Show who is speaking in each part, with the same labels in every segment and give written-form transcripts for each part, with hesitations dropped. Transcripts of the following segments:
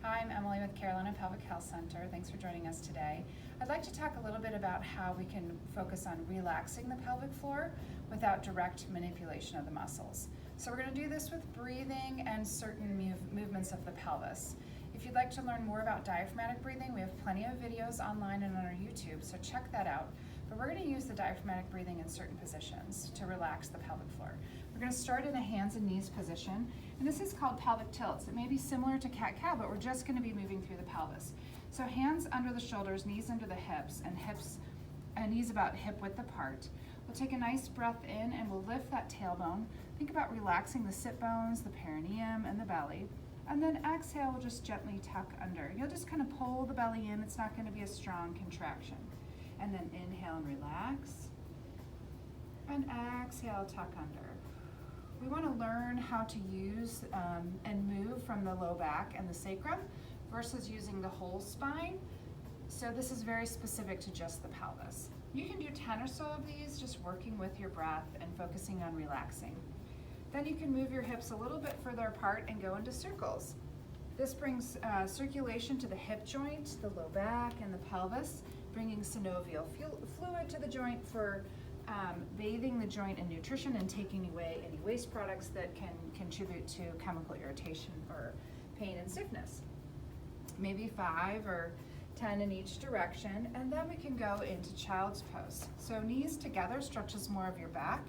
Speaker 1: Hi, I'm Emily with Carolina Pelvic Health Center. Thanks for joining us today. I'd like to talk a little bit about how we can focus on relaxing the pelvic floor without direct manipulation of the muscles. So we're going to do this with breathing and certain movements of the pelvis. If you'd like to learn more about diaphragmatic breathing, we have plenty of videos online and on our YouTube, so check that out. But we're going to use the diaphragmatic breathing in certain positions to relax the pelvic floor. We're going to start in a hands and knees position, and this is called pelvic tilts. It may be similar to cat-cow, but we're just going to be moving through the pelvis. So hands under the shoulders, knees under the hips, and knees about hip width apart. We'll take a nice breath in and we'll lift that tailbone. Think about relaxing the sit bones, the perineum, and the belly. And then exhale, we'll just gently tuck under. You'll just kind of pull the belly in. It's not going to be a strong contraction. And then inhale and relax. And exhale, tuck under. We want to learn how to use and move from the low back and the sacrum versus using the whole spine. So this is very specific to just the pelvis. You can do 10 or so of these, just working with your breath and focusing on relaxing. Then you can move your hips a little bit further apart and go into circles. This brings circulation to the hip joint, the low back, and the pelvis, bringing synovial fluid to the joint for bathing the joint in nutrition and taking away any waste products that can contribute to chemical irritation or pain and stiffness. Maybe 5 or 10 in each direction, and then we can go into child's pose. So knees together stretches more of your back,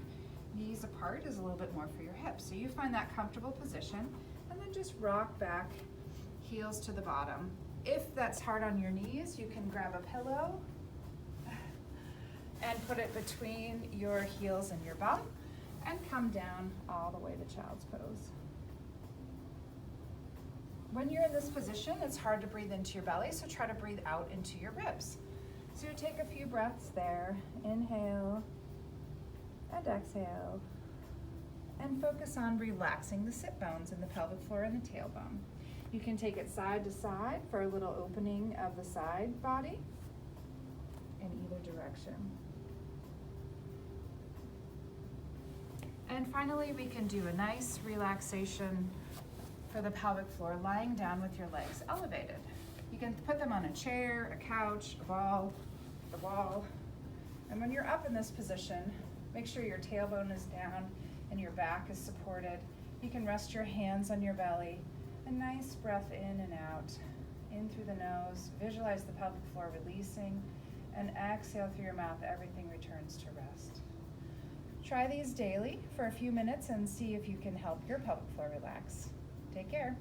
Speaker 1: knees apart is a little bit more for your hips. So you find that comfortable position, and then just rock back, heels to the bottom. If that's hard on your knees, you can grab a pillow and put it between your heels and your bum and come down all the way to child's pose. When you're in this position, it's hard to breathe into your belly, so try to breathe out into your ribs. So you take a few breaths there, inhale and exhale, and focus on relaxing the sit bones in the pelvic floor and the tailbone. You can take it side to side for a little opening of the side body in either direction. And finally, we can do a nice relaxation for the pelvic floor, lying down with your legs elevated. You can put them on a chair, a couch, a ball, the wall. And when you're up in this position, make sure your tailbone is down and your back is supported. You can rest your hands on your belly. A nice breath in and out, in through the nose. Visualize the pelvic floor releasing, and exhale through your mouth. Everything returns to rest. Try these daily for a few minutes and see if you can help your pelvic floor relax. Take care.